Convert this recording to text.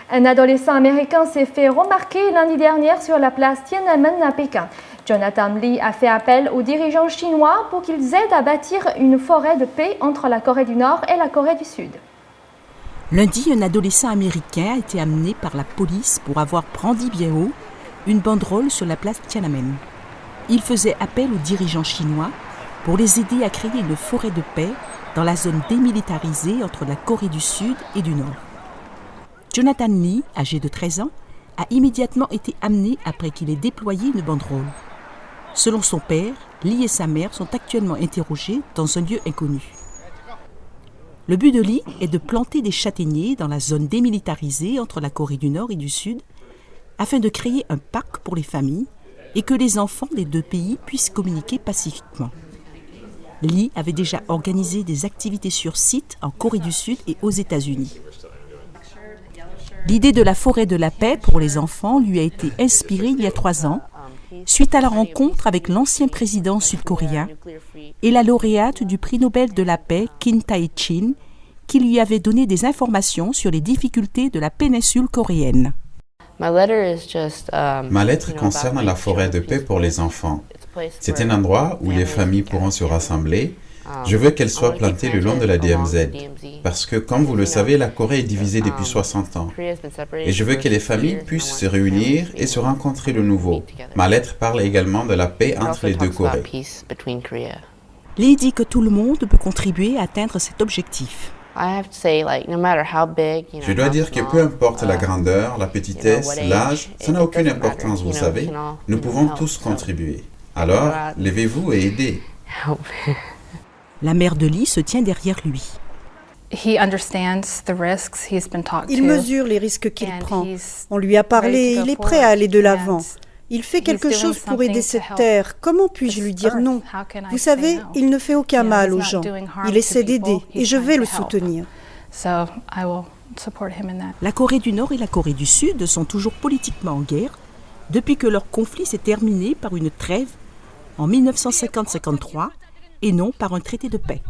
Un adolescent américain s'est fait remarquer lundi dernier sur la place Tiananmen à Pékin. Jonathan Lee a fait appel aux dirigeants chinois pour qu'ils aident à bâtir une forêt de paix entre la Corée du Nord et la Corée du Sud. Lundi, un adolescent américain a été amené par la police pour avoir brandi bien haut une banderole sur la place Tiananmen. Il faisait appel aux dirigeants chinois pour les aider à créer une forêt de paix dans la zone démilitarisée entre la Corée du Sud et du Nord. Jonathan Lee, âgé de 13 ans, a immédiatement été amené après qu'il ait déployé une banderole. Selon son père, Lee et sa mère sont actuellement interrogés dans un lieu inconnu. Le but de Lee est de planter des châtaigniers dans la zone démilitarisée entre la Corée du Nord et du Sud afin de créer un parc pour les familles et que les enfants des deux pays puissent communiquer pacifiquement. Lee avait déjà organisé des activités sur site en Corée du Sud et aux États-Unis. L'idée de la forêt de la paix pour les enfants lui a été inspirée il y a 3 ans, suite à la rencontre avec l'ancien président sud-coréen et la lauréate du prix Nobel de la paix Kim Tae-chin, qui lui avait donné des informations sur les difficultés de la péninsule coréenne. Ma lettre concerne la forêt de paix pour les enfants. C'est un endroit où les familles pourront se rassembler. Je veux qu'elle soit plantée le long de la DMZ, parce que, comme vous le savez, la Corée est divisée depuis 60 ans. Et je veux que les familles puissent se réunir et se rencontrer de nouveau. Ma lettre parle également de la paix entre les deux Corées. Lee dit que tout le monde peut contribuer à atteindre cet objectif. Je dois dire que peu importe la grandeur, la petitesse, l'âge, ça n'a aucune importance, vous savez. Nous pouvons tous contribuer. Alors, levez-vous et aidez. La mère de Lee se tient derrière lui. Il mesure les risques qu'il prend. On lui a parlé, il est prêt à aller de l'avant. Il fait quelque chose pour aider cette terre. Comment puis-je lui dire non? Vous savez, il ne fait aucun mal aux gens. Il essaie d'aider et je vais le soutenir. La Corée du Nord et la Corée du Sud sont toujours politiquement en guerre depuis que leur conflit s'est terminé par une trêve en 1950-53 et non par un traité de paix.